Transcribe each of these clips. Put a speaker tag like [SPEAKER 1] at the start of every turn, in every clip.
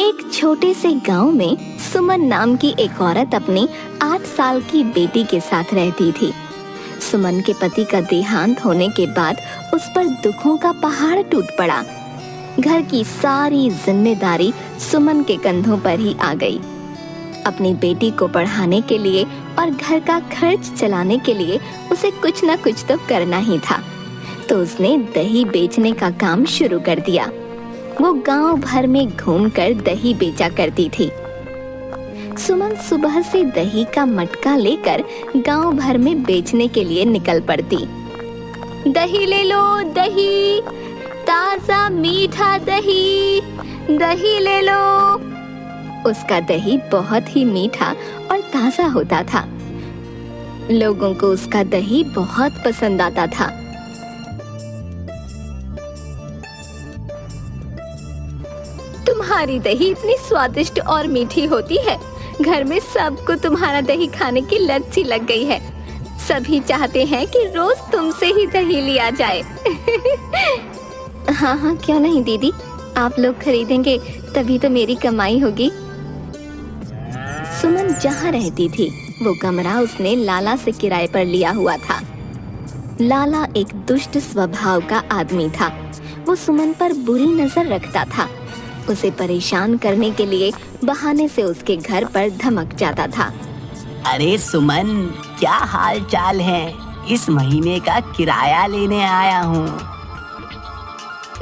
[SPEAKER 1] एक छोटे से गांव में सुमन नाम की एक औरत अपनी 8 साल की बेटी के साथ रहती थी। सुमन के पति का देहांत होने के बाद उस पर दुखों का पहाड़ टूट पड़ा। घर की सारी जिम्मेदारी सुमन के कंधों पर ही आ गई। अपनी बेटी को पढ़ाने के लिए और घर का खर्च चलाने के लिए उसे कुछ न कुछ तो करना ही था, तो उसने दही बेचने का काम शुरू कर दिया। वो गांव भर में घूमकर दही बेचा करती थी। सुमन सुबह से दही का मटका लेकर गांव भर में बेचने के लिए निकल पड़ती। दही ले लो, दही, ताजा मीठा दही, दही ले लो। उसका दही बहुत ही मीठा और ताजा होता था। लोगों को उसका दही बहुत पसंद आता था। तुम्हारी दही इतनी स्वादिष्ट और मीठी होती है, घर में सबको तुम्हारा दही खाने की लत सी लग गई है। सभी चाहते हैं कि रोज तुमसे ही दही लिया जाए। हाँ हाँ, क्यों नहीं दीदी, आप लोग खरीदेंगे तभी तो मेरी कमाई होगी। सुमन जहाँ रहती थी वो कमरा उसने लाला से किराए पर लिया हुआ था। लाला एक दुष्ट स्वभाव का आदमी था। वो सुमन पर बुरी नजर रखता था। उसे परेशान करने के लिए बहाने से उसके घर पर धमक जाता था।
[SPEAKER 2] अरे सुमन, क्या हाल चाल है? इस महीने का किराया लेने आया हूँ।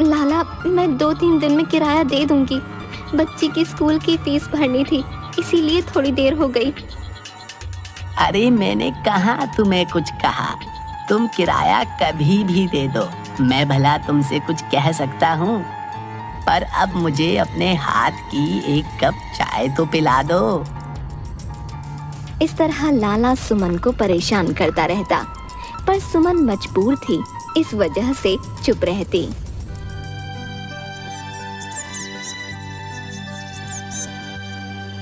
[SPEAKER 1] लाला, मैं 2-3 दिन में किराया दे दूंगी। बच्ची की स्कूल की फीस भरनी थी, इसीलिए थोड़ी देर हो गई।
[SPEAKER 2] अरे मैंने कहाँ तुम्हें कुछ कहा? तुम किराया कभी भी दे दो, मैं भला तुमसे कुछ कह सकता हूँ? पर अब मुझे अपने हाथ की एक कप चाय तो पिला दो।
[SPEAKER 1] इस तरह लाला सुमन को परेशान करता रहता, पर सुमन मजबूर थी, इस वजह से चुप रहती।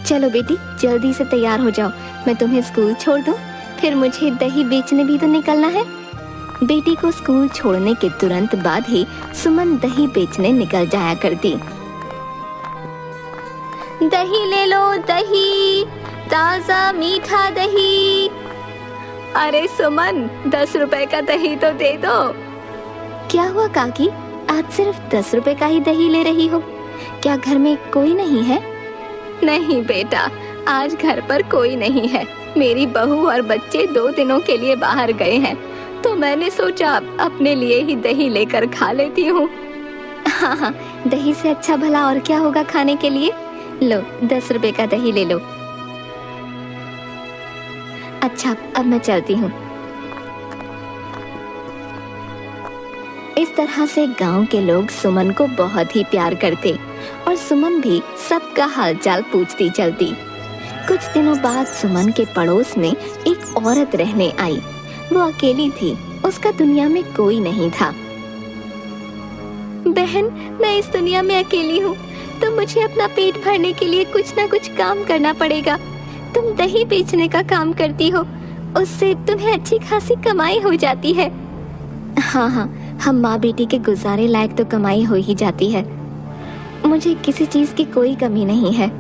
[SPEAKER 1] चलो बेटी, जल्दी से तैयार हो जाओ, मैं तुम्हें स्कूल छोड़ दूं, फिर मुझे दही बेचने भी तो निकलना है। बेटी को स्कूल छोड़ने के तुरंत बाद ही सुमन दही बेचने निकल जाया करती। दही ले लो, दही, ताजा मीठा दही। अरे सुमन, 10 रुपए का दही तो दे दो। क्या हुआ काकी, आज सिर्फ 10 रुपए का ही दही ले रही हो? क्या घर में कोई नहीं है? नहीं बेटा, आज घर पर कोई नहीं है। मेरी बहू और बच्चे 2 दिनों के लिए बाहर गए हैं, तो मैंने सोचा अपने लिए ही दही लेकर खा लेती हूँ। हाँ हाँ, दही से अच्छा भला और क्या होगा खाने के लिए। लो, 10 रुपए का दही ले लो। अच्छा, अब मैं चलती हूँ। इस तरह से गांव के लोग सुमन को बहुत ही प्यार करते और सुमन भी सबका हालचाल पूछती चलती। कुछ दिनों बाद सुमन के पड़ोस में एक औरत रहने आई। वो अकेली थी, उसका दुनिया में कोई नहीं था। बहन, मैं इस दुनिया में अकेली हूँ, तो मुझे अपना पेट भरने के लिए कुछ ना कुछ काम करना पड़ेगा। तुम दही बेचने का काम करती हो, उससे तुम्हें अच्छी खासी कमाई हो जाती है। हाँ हाँ, हम माँ बेटी के गुजारे लायक तो कमाई हो ही जाती है। मुझे किसी चीज की कोई कमी नहीं है।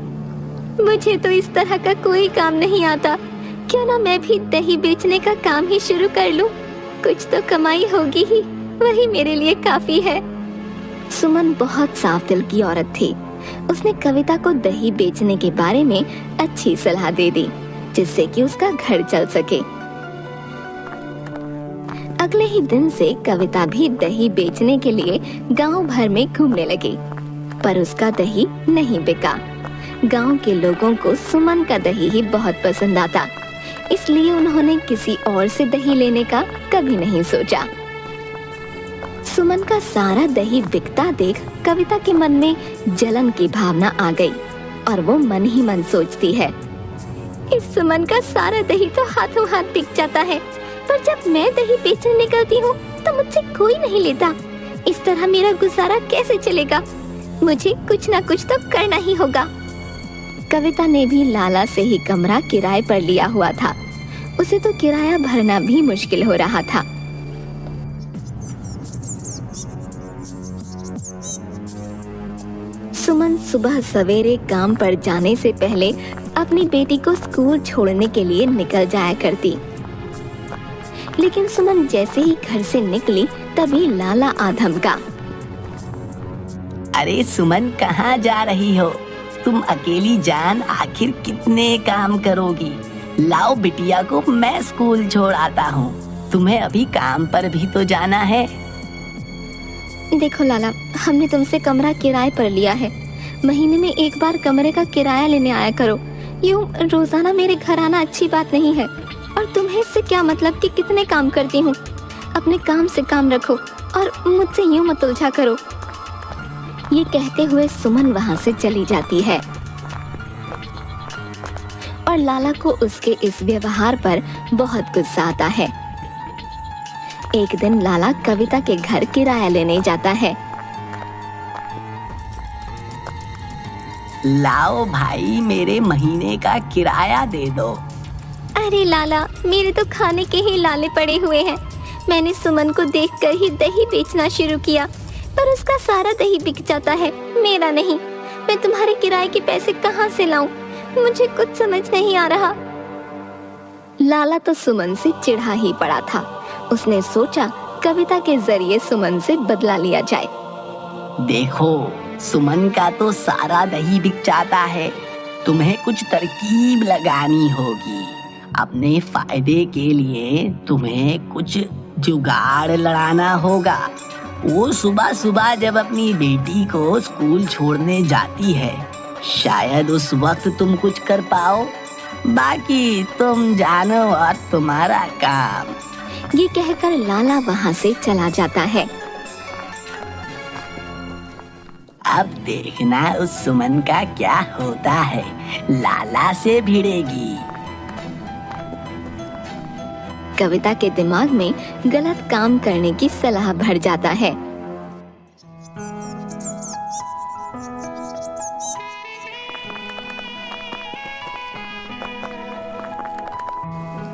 [SPEAKER 1] मुझे तो इस तरह का कोई काम नहीं आता। क्यों ना मैं भी दही बेचने का काम ही शुरू कर लूं? कुछ तो कमाई होगी ही, वही मेरे लिए काफी है। सुमन बहुत साफ दिल की औरत थी। उसने कविता को दही बेचने के बारे में अच्छी सलाह दे दी, जिससे कि उसका घर चल सके। अगले ही दिन से कविता भी दही बेचने के लिए गांव भर में घूमने लगी, पर उसका दही नहीं बिका। गांव के लोगों को सुमन का दही ही बहुत पसंद आता, इसलिए उन्होंने किसी और से दही लेने का कभी नहीं सोचा। सुमन का सारा दही बिकता देख कविता के मन में जलन की भावना आ गई और वो मन ही मन सोचती है, इस सुमन का सारा दही तो हाथों हाथ बिक जाता है, पर जब मैं दही बेचने निकलती हूँ तो मुझसे कोई नहीं लेता। इस तरह मेरा गुजारा कैसे चलेगा? मुझे कुछ ना कुछ तो करना ही होगा। कविता ने भी लाला से ही कमरा किराए पर लिया हुआ था। उसे तो किराया भरना भी मुश्किल हो रहा था। सुमन सुबह सवेरे काम पर जाने से पहले अपनी बेटी को स्कूल छोड़ने के लिए निकल जाया करती। लेकिन सुमन जैसे ही घर से निकली तभी लाला आ धमका।
[SPEAKER 2] अरे सुमन, कहाँ जा रही हो? तुम अकेली जान आखिर कितने काम करोगी? लाओ बिटिया को मैं स्कूल छोड़ आता हूँ। तुम्हें अभी काम पर भी तो जाना है।
[SPEAKER 1] देखो लाला, हमने तुमसे कमरा किराए पर लिया है। महीने में एक बार कमरे का किराया लेने आया करो। यूं रोजाना मेरे घर आना अच्छी बात नहीं है। और तुम्हें इससे क्या मतलब कि कितने काम करती हूँ? अपने काम से काम रखो और मुझसे यूं मत उलझा करो। ये कहते हुए सुमन वहां से चली जाती है और लाला को उसके इस व्यवहार पर बहुत गुस्सा आता है। एक दिन लाला कविता के घर किराया लेने जाता है।
[SPEAKER 2] लाओ भाई, मेरे महीने का किराया दे दो।
[SPEAKER 1] अरे लाला, मेरे तो खाने के ही लाले पड़े हुए हैं। मैंने सुमन को देखकर ही दही बेचना शुरू किया, पर उसका सारा दही बिक जाता है, मेरा नहीं। मैं तुम्हारे किराए के पैसे कहाँ से लाऊं? मुझे कुछ समझ नहीं आ रहा। लाला तो सुमन से चिढ़ा ही पड़ा था। उसने सोचा कविता के जरिए सुमन से बदला लिया जाए।
[SPEAKER 2] देखो, सुमन का तो सारा दही बिक जाता है। तुम्हें कुछ तरकीब लगानी होगी। अपने फायदे के लिए तुम्हें कुछ जुगाड़ लड़ाना होगा। वो सुबह सुबह जब अपनी बेटी को स्कूल छोड़ने जाती है, शायद उस वक्त तुम कुछ कर पाओ। बाकी तुम जानो और तुम्हारा काम।
[SPEAKER 1] ये कहकर लाला वहां से चला जाता है।
[SPEAKER 2] अब देखना उस सुमन का क्या होता है। लाला से भिड़ेगी।
[SPEAKER 1] कविता के दिमाग में गलत काम करने की सलाह भर जाता है।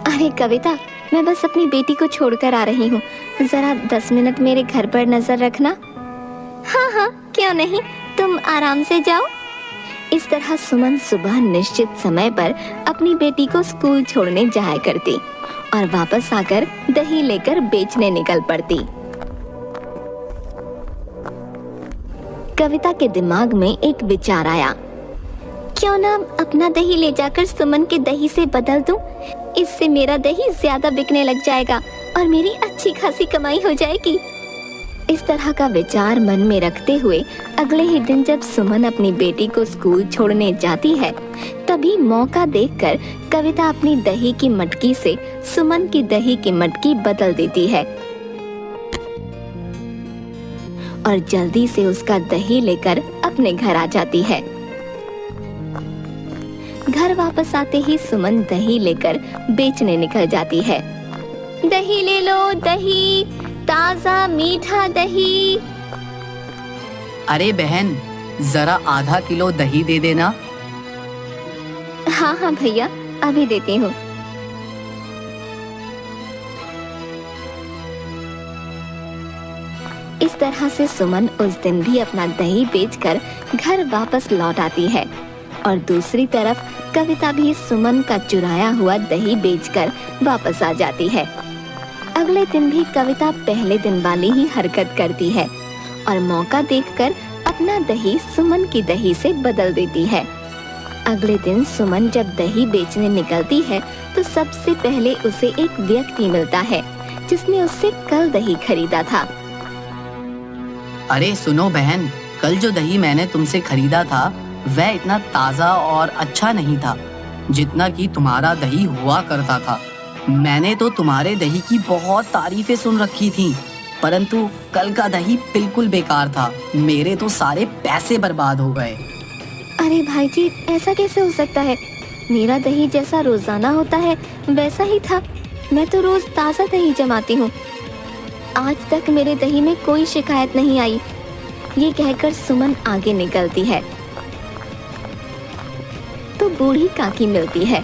[SPEAKER 1] अरे कविता, मैं बस अपनी बेटी को छोड़कर आ रही हूँ। जरा 10 मिनट मेरे घर पर नजर रखना। हाँ हाँ, क्यों नहीं, तुम आराम से जाओ। इस तरह सुमन सुबह निश्चित समय पर अपनी बेटी को स्कूल छोड़ने जाया करती और वापस आकर दही लेकर बेचने निकल पड़ती। कविता के दिमाग में एक विचार आया। क्यों ना अपना दही ले जाकर सुमन के दही से बदल दूं? इससे मेरा दही ज्यादा बिकने लग जाएगा और मेरी अच्छी खासी कमाई हो जाएगी। इस तरह का विचार मन में रखते हुए अगले ही दिन जब सुमन अपनी बेटी को स्कूल छोड़ने जाती है, तभी मौका देखकर कविता अपनी दही की मटकी से सुमन की दही की मटकी बदल देती है और जल्दी से उसका दही लेकर अपने घर आ जाती है। घर वापस आते ही सुमन दही लेकर बेचने निकल जाती है। दही ले लो, दही, ताजा मीठा दही।
[SPEAKER 3] अरे बहन, जरा आधा किलो दही दे देना।
[SPEAKER 1] हाँ हाँ भैया, अभी देती हूँ। इस तरह से सुमन उस दिन भी अपना दही बेचकर घर वापस लौट आती है और दूसरी तरफ कविता भी सुमन का चुराया हुआ दही बेचकर वापस आ जाती है। अगले दिन भी कविता पहले दिन वाली ही हरकत करती है और मौका देखकर अपना दही सुमन की दही से बदल देती है। अगले दिन सुमन जब दही बेचने निकलती है तो सबसे पहले उसे एक व्यक्ति मिलता है जिसने उससे कल दही खरीदा था।
[SPEAKER 3] अरे सुनो बहन, कल जो दही मैंने तुमसे खरीदा था वह इतना ताज़ा और अच्छा नहीं था जितना कि तुम्हारा दही हुआ करता था। मैंने तो तुम्हारे दही की बहुत तारीफें सुन रखी थी, परंतु कल का दही बिल्कुल बेकार था। मेरे तो सारे पैसे बर्बाद हो गए।
[SPEAKER 1] अरे भाई जी, ऐसा कैसे हो सकता है? मेरा दही जैसा रोजाना होता है वैसा ही था। मैं तो रोज ताज़ा दही जमाती हूँ। आज तक मेरे दही में कोई शिकायत नहीं आई। ये कहकर सुमन आगे निकलती है तो बूढ़ी काकी मिलती है।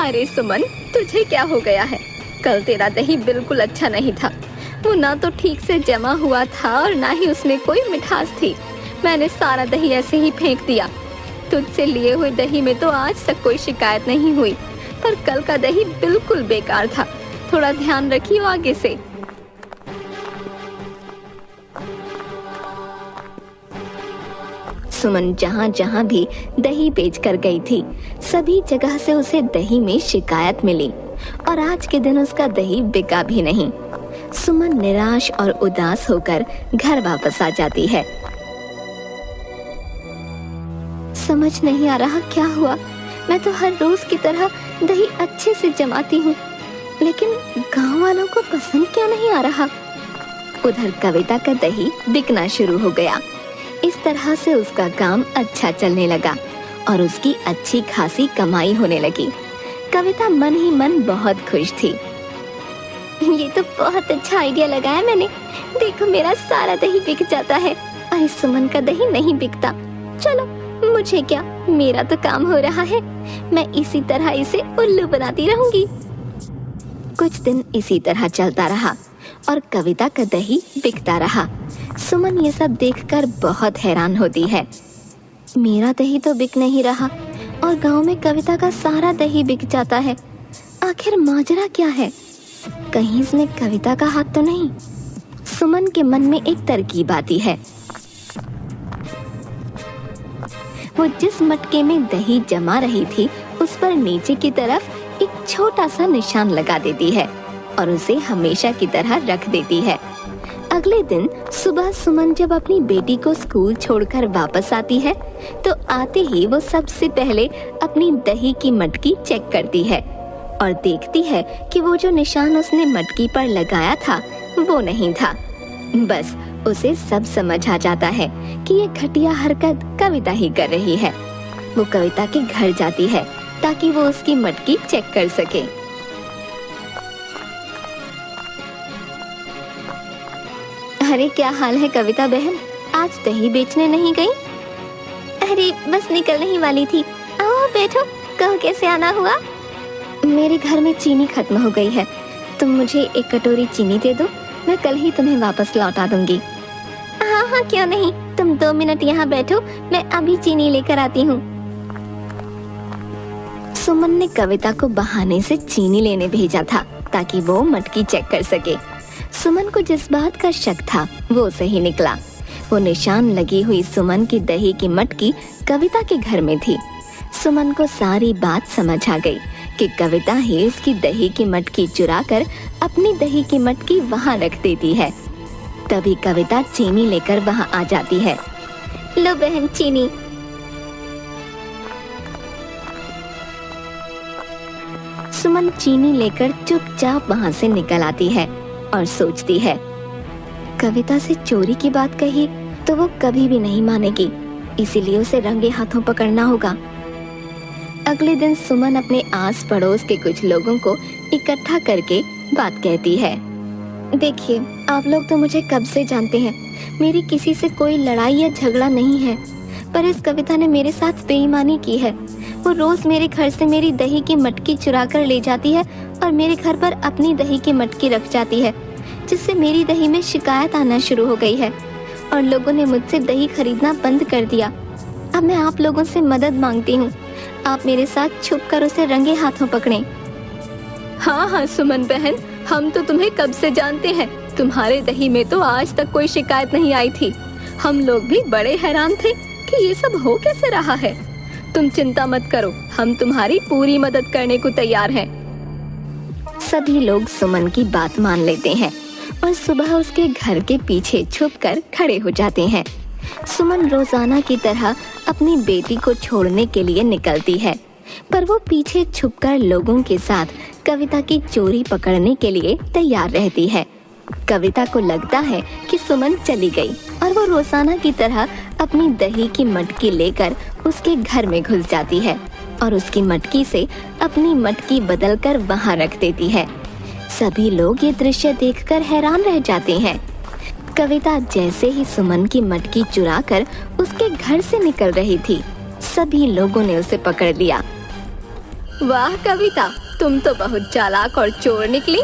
[SPEAKER 1] अरे सुमन, तुझे क्या हो गया है? कल तेरा दही बिल्कुल अच्छा नहीं था। वो ना तो ठीक से जमा हुआ था और ना ही उसमें कोई मिठास थी। मैंने सारा दही ऐसे ही फेंक दिया। तुझसे लिए हुए दही में तो आज तक कोई शिकायत नहीं हुई, पर कल का दही बिल्कुल बेकार था। थोड़ा ध्यान रखियो आगे से। सुमन जहाँ जहाँ भी दही बेच कर गई थी, सभी जगह से उसे दही में शिकायत मिली और आज के दिन उसका दही बिका भी नहीं। सुमन निराश और उदास होकर घर वापस आ जाती है। समझ नहीं आ रहा क्या हुआ। मैं तो हर रोज की तरह दही अच्छे से जमाती हूँ, लेकिन गांव वालों को पसंद क्यों नहीं आ रहा। उधर कविता का दही बिकना शुरू हो गया। इस तरह से उसका काम अच्छा चलने लगा और उसकी अच्छी खासी कमाई होने लगी। कविता मन ही मन बहुत खुश थी। ये तो बहुत अच्छा आइडिया लगाया मैंने। देखो मेरा सारा दही बिक जाता है और इस सुमन का दही नहीं बिकता। चलो मुझे क्या, मेरा तो काम हो रहा है। मैं इसी तरह इसे उल्लू बनाती रहूंगी। कुछ दिन इसी तरह चलता रहा और कविता का दही बिकता रहा। सुमन ये सब देखकर बहुत हैरान होती है। मेरा दही तो बिक नहीं रहा और गांव में कविता का सारा दही बिक जाता है। आखिर माजरा क्या है? कहीं इसमें कविता का हाथ तो नहीं? सुमन के मन में एक तरकीब आती है। वो जिस मटके में दही जमा रही थी उस पर नीचे की तरफ एक छोटा सा निशान लगा देती है और उसे हमेशा की तरह रख देती है। अगले दिन सुबह सुमन जब अपनी बेटी को स्कूल छोड़कर वापस आती है तो आते ही वो सबसे पहले अपनी दही की मटकी चेक करती है और देखती है कि वो जो निशान उसने मटकी पर लगाया था वो नहीं था। बस उसे सब समझ आ जाता है कि ये घटिया हरकत कविता ही कर रही है। वो कविता के घर जाती है ताकि वो उसकी मटकी चेक कर सके। अरे क्या हाल है कविता बहन, आज दही बेचने नहीं गई? अरे बस निकलने ही वाली थी। आओ बैठो, कहो कैसे आना हुआ? मेरे घर में चीनी खत्म हो गई है, तुम मुझे एक कटोरी चीनी दे दो, मैं कल ही तुम्हें वापस लौटा दूंगी। हाँ हाँ क्यों नहीं, तुम 2 मिनट यहाँ बैठो, मैं अभी चीनी लेकर आती हूँ। सुमन ने कविता को बहाने से चीनी लेने भेजा था ताकि वो मटकी चेक कर सके। सुमन को जिस बात का शक था वो सही निकला। वो निशान लगी हुई सुमन की दही की मटकी कविता के घर में थी। सुमन को सारी बात समझ आ गई कि कविता ही उसकी दही की मटकी चुराकर अपनी दही की मटकी वहाँ रख देती है। तभी कविता चीनी लेकर वहाँ आ जाती है। लो बहन चीनी। सुमन चीनी लेकर चुपचाप वहाँ से निकल आती है और सोचती है, कविता से चोरी की बात कही तो वो कभी भी नहीं मानेगी, इसीलिए उसे रंगे हाथों पकड़ना होगा। अगले दिन सुमन अपने आस पड़ोस के कुछ लोगों को इकट्ठा करके बात कहती है। देखिए, आप लोग तो मुझे कब से जानते हैं, मेरी किसी से कोई लड़ाई या झगड़ा नहीं है, पर इस कविता ने मेरे साथ बेईमानी की है। वो रोज मेरे घर से मेरी दही की मटकी चुरा कर ले जाती है और मेरे घर पर अपनी दही की मटकी रख जाती है, जिससे मेरी दही में शिकायत आना शुरू हो गई है और लोगों ने मुझसे दही खरीदना बंद कर दिया। अब मैं आप लोगों से मदद मांगती हूँ, आप मेरे साथ छुपकर उसे रंगे हाथों पकड़ें। हाँ हाँ सुमन बहन, हम तो तुम्हें कब से जानते हैं, तुम्हारे दही में तो आज तक कोई शिकायत नहीं आई थी। हम लोग भी बड़े हैरान थे कि ये सब हो कैसे रहा है। तुम चिंता मत करो, हम तुम्हारी पूरी मदद करने को तैयार हैं। सभी लोग सुमन की बात मान लेते हैं और सुबह उसके घर के पीछे छुपकर खड़े हो जाते हैं। सुमन रोजाना की तरह अपनी बेटी को छोड़ने के लिए निकलती है, पर वो पीछे छुपकर लोगों के साथ कविता की चोरी पकड़ने के लिए तैयार रहती है। कविता को लगता है कि सुमन चली गई और वो रोजाना की तरह अपनी दही की मटकी लेकर उसके घर में घुस जाती है और उसकी मटकी से अपनी मटकी बदलकर वहां रख देती है। सभी लोग ये दृश्य देखकर हैरान रह जाते हैं। कविता जैसे ही सुमन की मटकी चुराकर उसके घर से निकल रही थी, सभी लोगों ने उसे पकड़ लिया। वाह कविता, तुम तो बहुत चालाक और चोर निकली।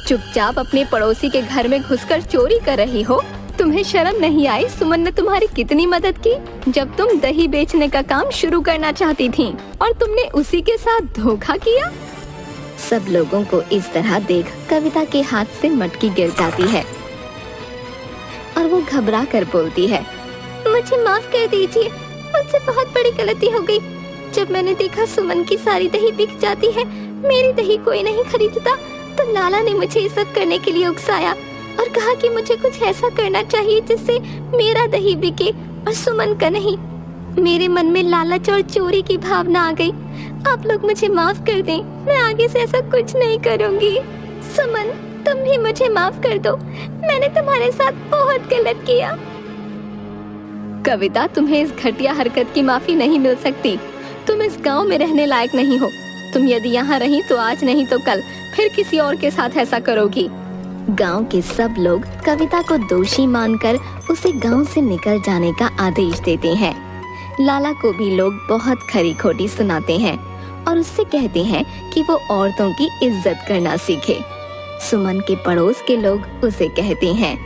[SPEAKER 1] चुपचाप अपने पड़ोसी के घर में घुसकर चोरी कर रही हो, तुम्हें शर्म नहीं आई सुमन ने तुम्हारी कितनी मदद की जब तुम दही बेचने का काम शुरू करना चाहती थी और तुमने उसी के साथ धोखा किया। सब लोगों को इस तरह देख कविता के हाथ से मटकी गिर जाती है और वो घबरा कर बोलती है, मुझे माफ कर दीजिए, मुझसे बहुत बड़ी गलती हो गई। जब मैंने देखा सुमन की सारी दही बिक जाती है, मेरी दही कोई नहीं खरीदता, तो लाला ने मुझे ये सब करने के लिए उकसाया और कहा कि मुझे कुछ ऐसा करना चाहिए जिससे मेरा दही बिके और सुमन का नहीं। मेरे मन में लालच और चोरी की भावना आ गई। आप लोग मुझे माफ कर दें, मैं आगे से ऐसा कुछ नहीं करूंगी। सुमन, तुम भी मुझे माफ कर दो, मैंने तुम्हारे साथ बहुत गलत किया। कविता, तुम्हें इस घटिया हरकत की माफी नहीं मिल सकती। तुम इस गांव में रहने लायक नहीं हो। तुम यदि यहाँ रही तो आज नहीं तो कल फिर किसी और के साथ ऐसा करोगी। गांव के सब लोग कविता को दोषी मानकर उसे गांव से निकल जाने का आदेश देते हैं। लाला को भी लोग बहुत खरी खोटी सुनाते हैं और उससे कहते हैं कि वो औरतों की इज्जत करना सीखे। सुमन के पड़ोस के लोग उसे कहते हैं,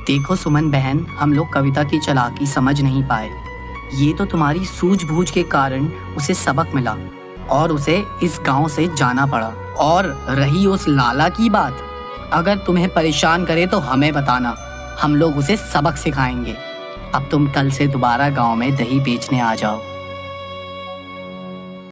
[SPEAKER 3] देखो सुमन बहन, हम लोग कविता की चालाकी समझ नहीं पाए। ये तो तुम्हारी सूझबूझ के कारण उसे सबक मिला और उसे इस गांव से जाना पड़ा। और रही उस लाला की बात, अगर तुम्हें परेशान करे तो हमें बताना, हम लोग उसे सबक सिखाएंगे। अब तुम कल से दोबारा गांव में दही बेचने आ जाओ।